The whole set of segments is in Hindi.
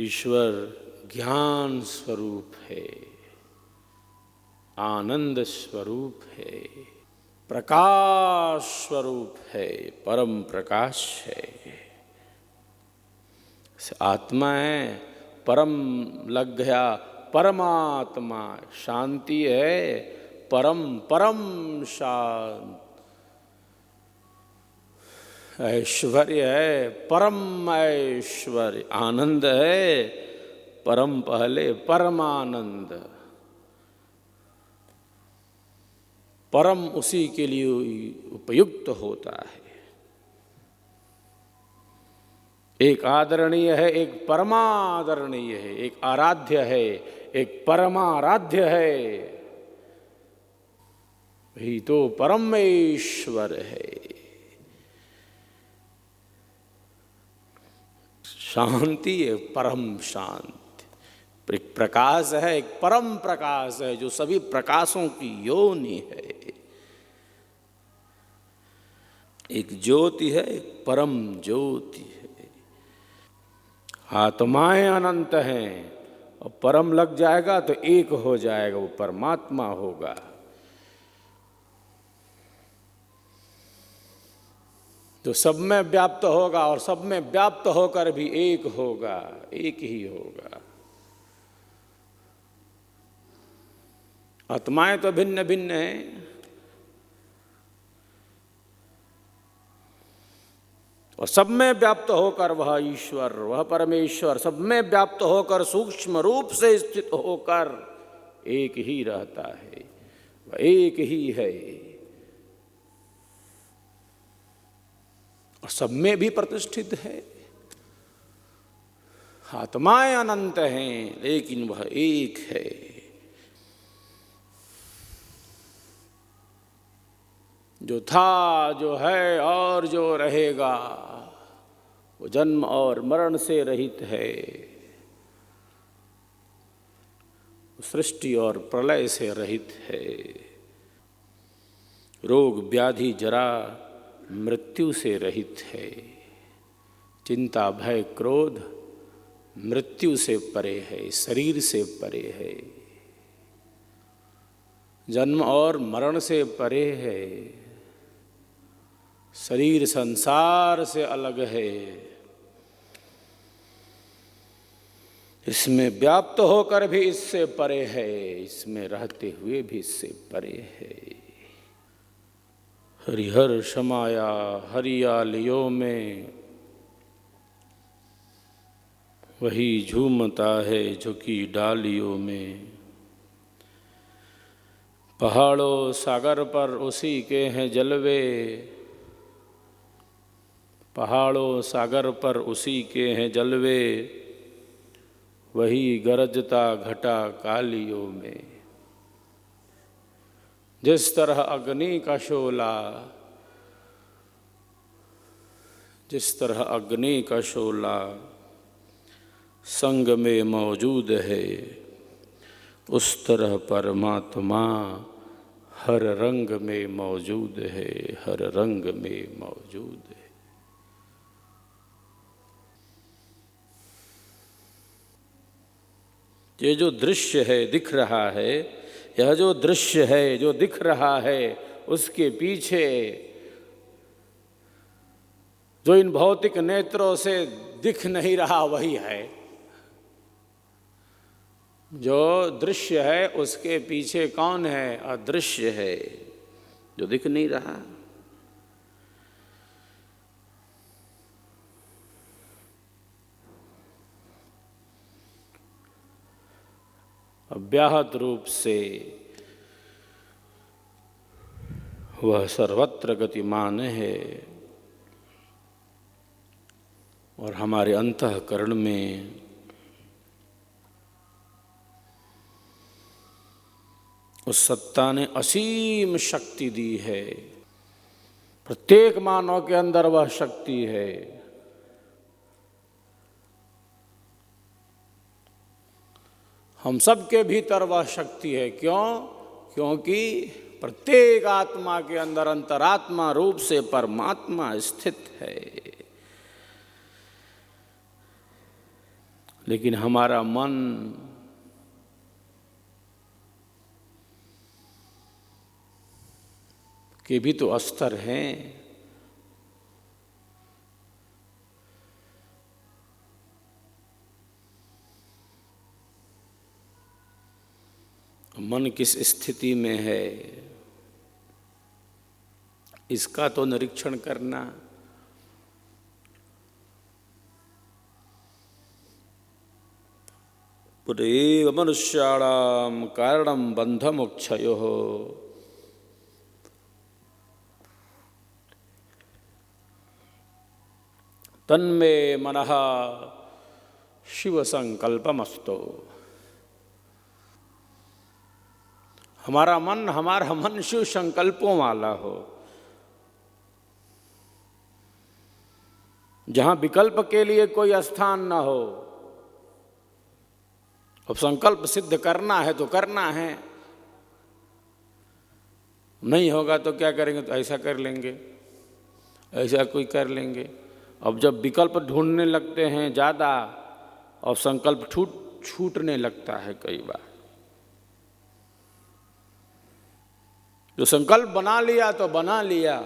ईश्वर ज्ञान स्वरूप है, आनंद स्वरूप है, प्रकाश स्वरूप है, परम प्रकाश है। आत्मा है, परम लग गया, परमात्मा शांति है, परम परम शांत ऐश्वर्य है, परम ऐश्वर्य आनंद है, परम पहले परमानंद, परम उसी के लिए उपयुक्त होता है। एक आदरणीय है, एक परमादरणीय है, एक आराध्य है, एक परमाराध्य है, वही तो परमेश्वर है। शांति है, परम शांति, एक प्रकाश है, एक परम प्रकाश है जो सभी प्रकाशों की योनि है। एक ज्योति है, एक परम ज्योति है। आत्माएं अनंत हैं और परम लग जाएगा तो एक हो जाएगा, वो परमात्मा होगा। तो सब में व्याप्त होगा और सब में व्याप्त होकर भी एक होगा, एक ही होगा। आत्माएं तो भिन्न भिन्न हैं, और सब में व्याप्त होकर वह ईश्वर, वह परमेश्वर सब में व्याप्त होकर सूक्ष्म रूप से स्थित होकर एक ही रहता है, वह एक ही है और सब में भी प्रतिष्ठित है। आत्माएं अनंत हैं लेकिन वह एक है। जो था, जो है और जो रहेगा, वो जन्म और मरण से रहित है, सृष्टि और प्रलय से रहित है, रोग व्याधि जरा मृत्यु से रहित है, चिंता भय क्रोध मृत्यु से परे है, शरीर से परे है, जन्म और मरण से परे है, शरीर संसार से अलग है, इसमें व्याप्त होकर भी इससे परे है, इसमें रहते हुए भी इससे परे है। हरिहर समाया हरियालियों में, वही झूमता है झुकी डालियों में, पहाड़ों सागर पर उसी के हैं जलवे, पहाड़ों सागर पर उसी के हैं जलवे, वही गरजता घटा कालियों में। जिस तरह अग्नि का शोला, जिस तरह अग्नि का शोला संग में मौजूद है, उस तरह परमात्मा हर रंग में मौजूद है, हर रंग में मौजूद है। ये जो दृश्य है, दिख रहा है, यह जो दृश्य है जो दिख रहा है, उसके पीछे जो इन भौतिक नेत्रों से दिख नहीं रहा वही है। जो दृश्य है उसके पीछे कौन है? अदृश्य है जो दिख नहीं रहा। अव्याहत रूप से वह सर्वत्र गतिमान है और हमारे अंतःकरण में उस सत्ता ने असीम शक्ति दी है। प्रत्येक मानव के अंदर वह शक्ति है। हम सबके भीतर वह शक्ति है। क्यों? क्योंकि प्रत्येक आत्मा के अंदर अंतरात्मा रूप से परमात्मा स्थित है। लेकिन हमारा मन के भी तो स्तर हैं। मन किस स्थिति में है इसका तो निरीक्षण करना। पुरेव मनुष्याणां कारणं बन्धमोक्षयोः तन्मे मनः शिव संकल्पमस्तु। हमारा मन शिव संकल्पों वाला हो, जहां विकल्प के लिए कोई स्थान ना हो। अब संकल्प सिद्ध करना है तो करना है, नहीं होगा तो क्या करेंगे, तो ऐसा कर लेंगे, ऐसा कोई कर लेंगे। अब जब विकल्प ढूंढने लगते हैं ज़्यादा और संकल्प छूटने लगता है कई बार। जो संकल्प बना लिया तो बना लिया,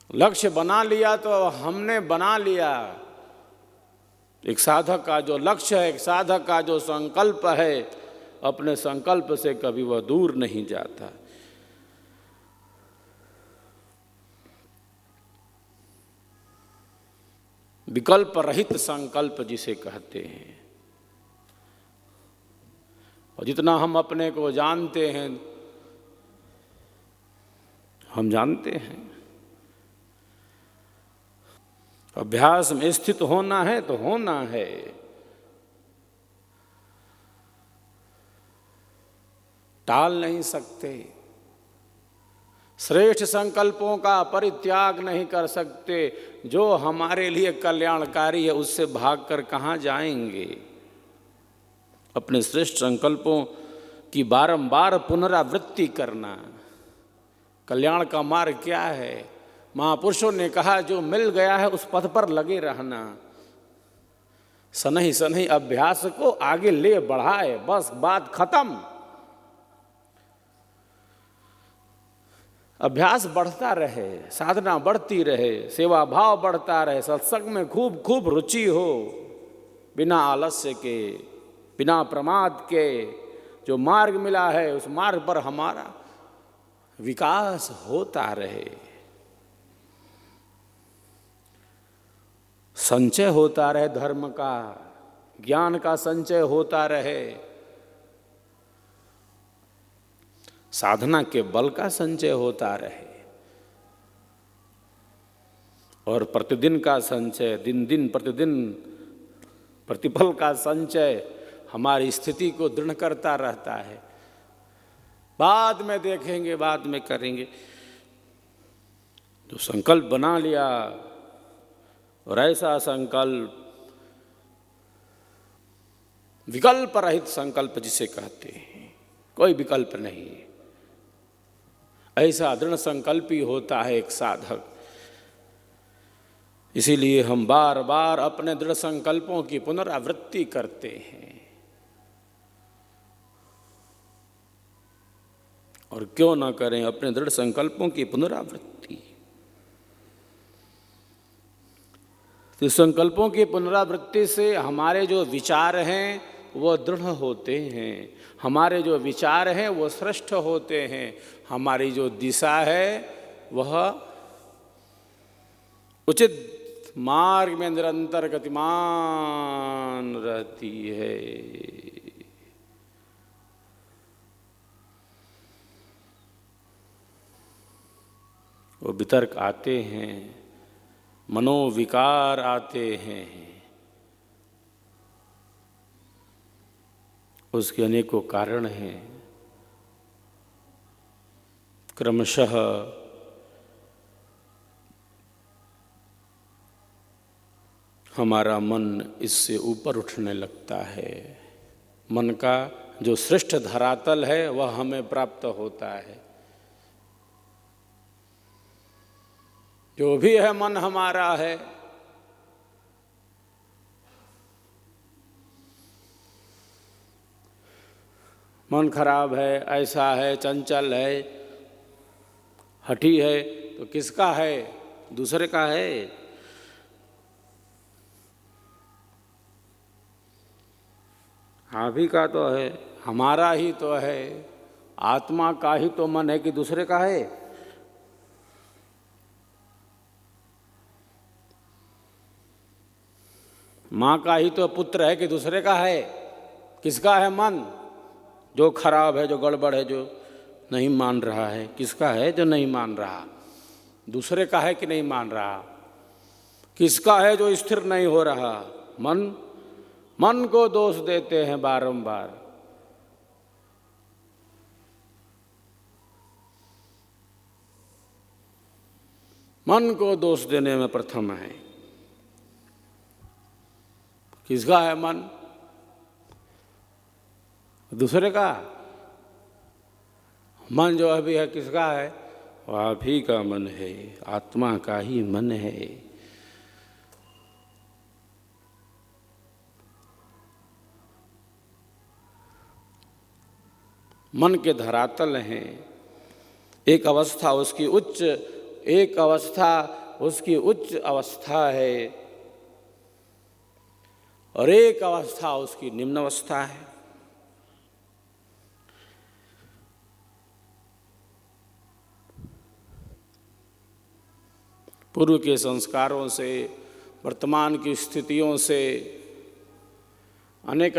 लक्ष्य बना लिया तो हमने बना लिया। एक साधक का जो लक्ष्य है, एक साधक का जो संकल्प है, अपने संकल्प से कभी वह दूर नहीं जाता। विकल्प रहित संकल्प जिसे कहते हैं। और जितना हम अपने को जानते हैं, हम जानते हैं अभ्यास में स्थित होना है तो होना है। टाल नहीं सकते, श्रेष्ठ संकल्पों का परित्याग नहीं कर सकते। जो हमारे लिए कल्याणकारी है उससे भागकर कहाँ जाएंगे। अपने श्रेष्ठ संकल्पों की बारंबार पुनरावृत्ति करना। कल्याण का मार्ग क्या है? महापुरुषों ने कहा जो मिल गया है उस पथ पर लगे रहना। सनही सनही अभ्यास को आगे ले बढ़ाए, बस बात खत्म। अभ्यास बढ़ता रहे, साधना बढ़ती रहे, सेवा भाव बढ़ता रहे, सत्संग में खूब खूब रुचि हो, बिना आलस्य के, बिना प्रमाद के। जो मार्ग मिला है उस मार्ग पर हमारा विकास होता रहे, संचय होता रहे, धर्म का, ज्ञान का संचय होता रहे, साधना के बल का संचय होता रहे, और प्रतिदिन का संचय, दिन दिन प्रतिदिन प्रतिफल का संचय हमारी स्थिति को दृढ़ करता रहता है। बाद में देखेंगे, बाद में करेंगे। तो संकल्प बना लिया, और ऐसा संकल्प विकल्प रहित संकल्प जिसे कहते हैं, कोई विकल्प नहीं, ऐसा दृढ़ संकल्पी होता है एक साधक। इसीलिए हम बार बार अपने दृढ़ संकल्पों की पुनरावृत्ति करते हैं। और क्यों ना करें अपने दृढ़ संकल्पों की पुनरावृत्ति। तो संकल्पों की पुनरावृत्ति से हमारे जो विचार हैं वो दृढ़ होते हैं, हमारे जो विचार हैं वो श्रेष्ठ होते हैं, हमारी जो दिशा है वह उचित मार्ग में निरंतर गतिमान रहती है। वो वितर्क आते हैं, मनोविकार आते हैं, उसके अनेकों कारण हैं। क्रमशः हमारा मन इससे ऊपर उठने लगता है। मन का जो श्रेष्ठ धरातल है वह हमें प्राप्त होता है। जो भी है मन हमारा है। मन खराब है, ऐसा है, चंचल है, हठी है, तो किसका है? दूसरे का है। आप ही का तो है, हमारा ही तो है। आत्मा का ही तो मन है कि दूसरे का है? माँ का ही तो पुत्र है कि दूसरे का है? किसका है मन? जो खराब है, जो गड़बड़ है, जो नहीं मान रहा है, किसका है? जो नहीं मान रहा। दूसरे का है कि नहीं मान रहा? किसका है जो स्थिर नहीं हो रहा? मन। मन को दोष देते हैं बारंबार। मन को दोष देने में प्रथम है। किसका है मन? दूसरे का। मन जो अभी है किसका है? वो आप ही का मन है, आत्मा का ही मन है। मन के धरातल हैं। एक अवस्था उसकी उच्च, एक अवस्था उसकी उच्च अवस्था है और एक अवस्था उसकी निम्न अवस्था है। पूर्व के संस्कारों से, वर्तमान की स्थितियों से, अनेक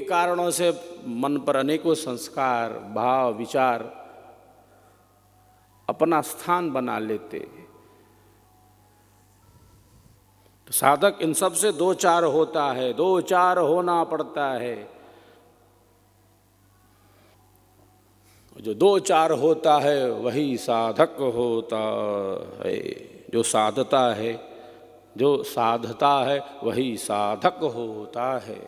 कारणों से मन पर अनेकों संस्कार, भाव, विचार अपना स्थान बना लेते। तो साधक इन सब से दो चार होता है, दो चार होना पड़ता है। जो दो चार होता है वही साधक होता है। जो साधता है, जो साधता है वही साधक होता है।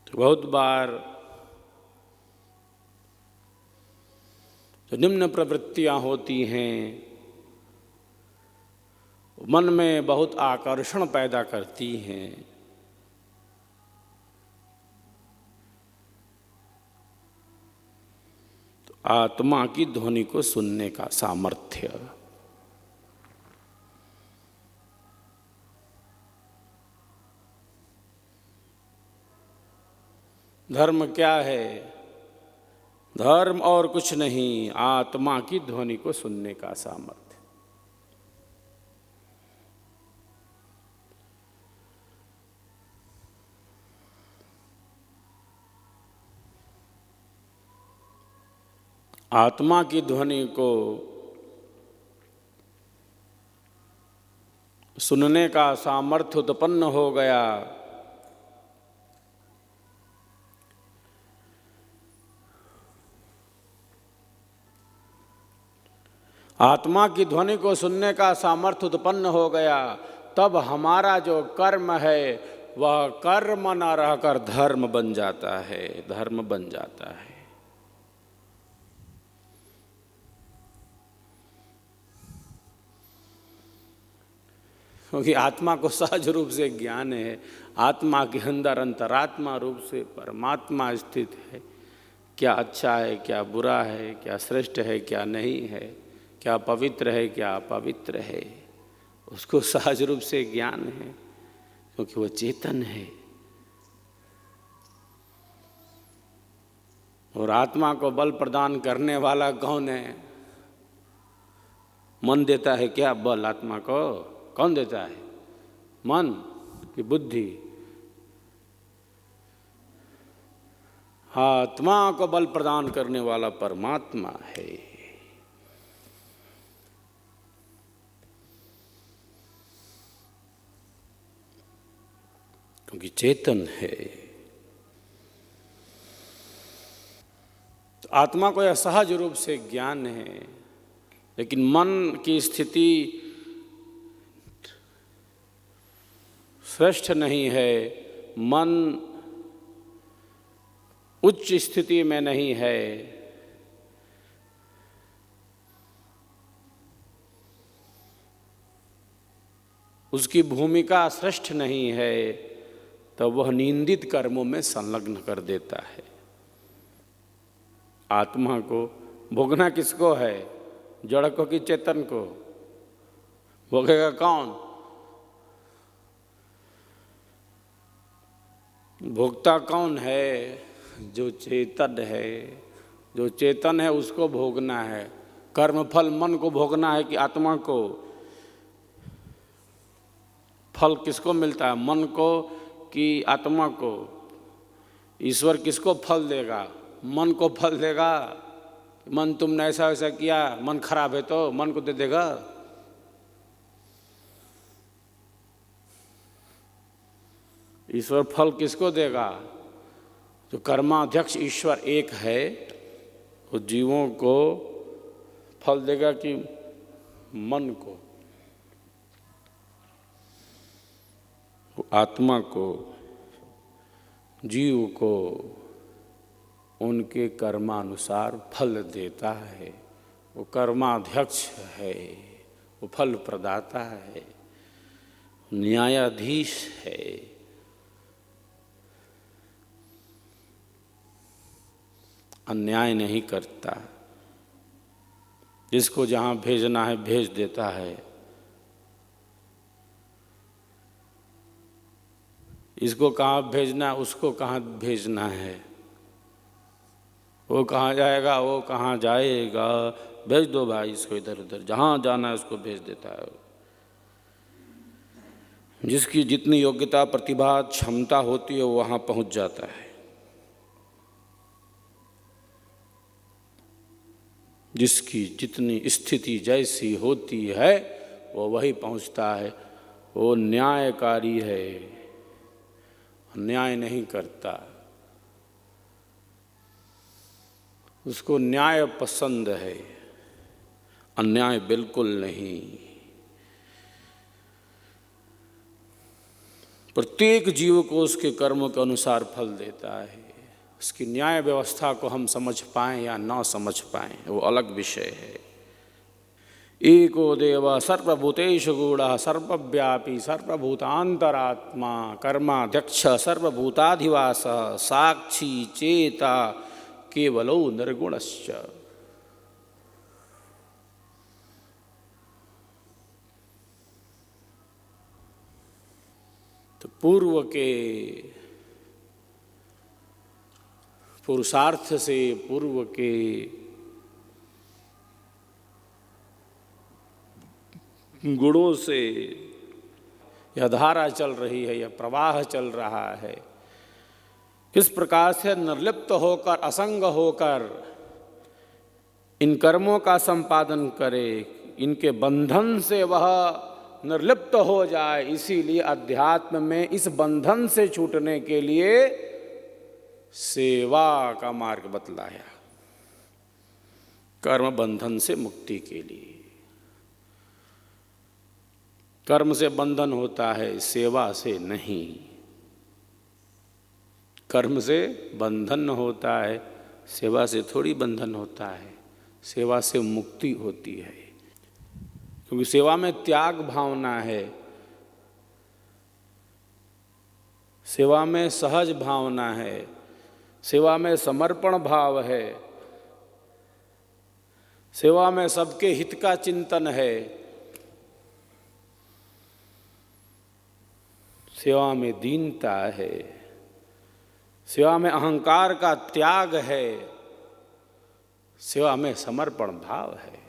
तो बहुत बार जो निम्न प्रवृत्तियां होती हैं मन में बहुत आकर्षण पैदा करती हैं। तो आत्मा की ध्वनि को सुनने का सामर्थ्य, धर्म क्या है? धर्म और कुछ नहीं, आत्मा की ध्वनि को सुनने का सामर्थ्य। आत्मा की ध्वनि को सुनने का सामर्थ्य उत्पन्न हो गया। आत्मा की ध्वनि को सुनने का सामर्थ्य उत्पन्न हो गया, तब हमारा जो कर्म है वह कर्म न रहकर धर्म बन जाता है, धर्म बन जाता है। क्योंकि आत्मा को सहज रूप से ज्ञान है, आत्मा के अंदर अंतरात्मा रूप से परमात्मा स्थित है। क्या अच्छा है, क्या बुरा है, क्या श्रेष्ठ है, क्या नहीं है, क्या पवित्र है, क्या अपवित्र है, उसको सहज रूप से ज्ञान है, क्योंकि वह चेतन है। और आत्मा को बल प्रदान करने वाला कौन है? मन देता है क्या बल आत्मा को? कौन देता है? मन की बुद्धि? आत्मा को बल प्रदान करने वाला परमात्मा है। क्योंकि चेतन है। तो आत्मा को यह सहज रूप से ज्ञान है, लेकिन मन की स्थिति श्रेष्ठ नहीं है, मन उच्च स्थिति में नहीं है। उसकी भूमिका श्रेष्ठ नहीं है, तो वह निंदित कर्मों में संलग्न कर देता है। आत्मा को भोगना किसको है? जड़ को कि चेतन को? भोगेगा कौन? भोगता कौन है? जो चेतन है। जो चेतन है उसको भोगना है। कर्म फल मन को भोगना है कि आत्मा को? फल किसको मिलता है? मन को कि आत्मा को? ईश्वर किसको फल देगा? मन को फल देगा? मन तुमने ऐसा वैसा किया, मन खराब है तो मन को दे देगा? ईश्वर फल किसको देगा? जो कर्माध्यक्ष ईश्वर एक है, वो जीवों को फल देगा कि मन को? आत्मा को, जीव को उनके कर्मानुसार फल देता है। वो कर्माध्यक्ष है, वो फल प्रदाता है, न्यायाधीश है। अन्याय नहीं करता। जिसको जहाँ भेजना है भेज देता है। इसको कहाँ भेजना है, उसको कहाँ भेजना है, वो कहाँ जाएगा, वो कहाँ जाएगा, भेज दो भाई इसको इधर उधर, जहाँ जाना है उसको भेज देता है। जिसकी जितनी योग्यता, प्रतिभा, क्षमता होती है वो वहाँ पहुँच जाता है। जिसकी जितनी स्थिति जैसी होती है वो वही पहुँचता है। वो न्यायकारी है, न्याय नहीं करता। उसको न्याय पसंद है, अन्याय बिल्कुल नहीं। प्रत्येक जीव को उसके कर्मों के अनुसार फल देता है। उसकी न्याय व्यवस्था को हम समझ पाएं या ना समझ पाएं वो अलग विषय है। एको देव सर्वभूतेषु गूढ़ः सर्वव्यापी सर्वभूतांतरात्मा कर्माध्यक्ष सर्वभूताधिवासः साक्षी चेता केवलो निर्गुणश्च। तो पूर्व के पुरुषार्थ से, पूर्व के गुणों से यह धारा चल रही है, यह प्रवाह चल रहा है। किस प्रकार से निर्लिप्त होकर, असंग होकर इन कर्मों का संपादन करे, इनके बंधन से वह निर्लिप्त हो जाए। इसीलिए अध्यात्म में इस बंधन से छूटने के लिए सेवा का मार्ग बतलाया। कर्म बंधन से मुक्ति के लिए। कर्म से बंधन होता है, सेवा से नहीं। कर्म से बंधन होता है, सेवा से थोड़ी बंधन होता है। सेवा से मुक्ति होती है, क्योंकि सेवा में त्याग भावना है, सेवा में सहज भावना है, सेवा में समर्पण भाव है, सेवा में सबके हित का चिंतन है, सेवा में दीनता है, सेवा में अहंकार का त्याग है, सेवा में समर्पण भाव है।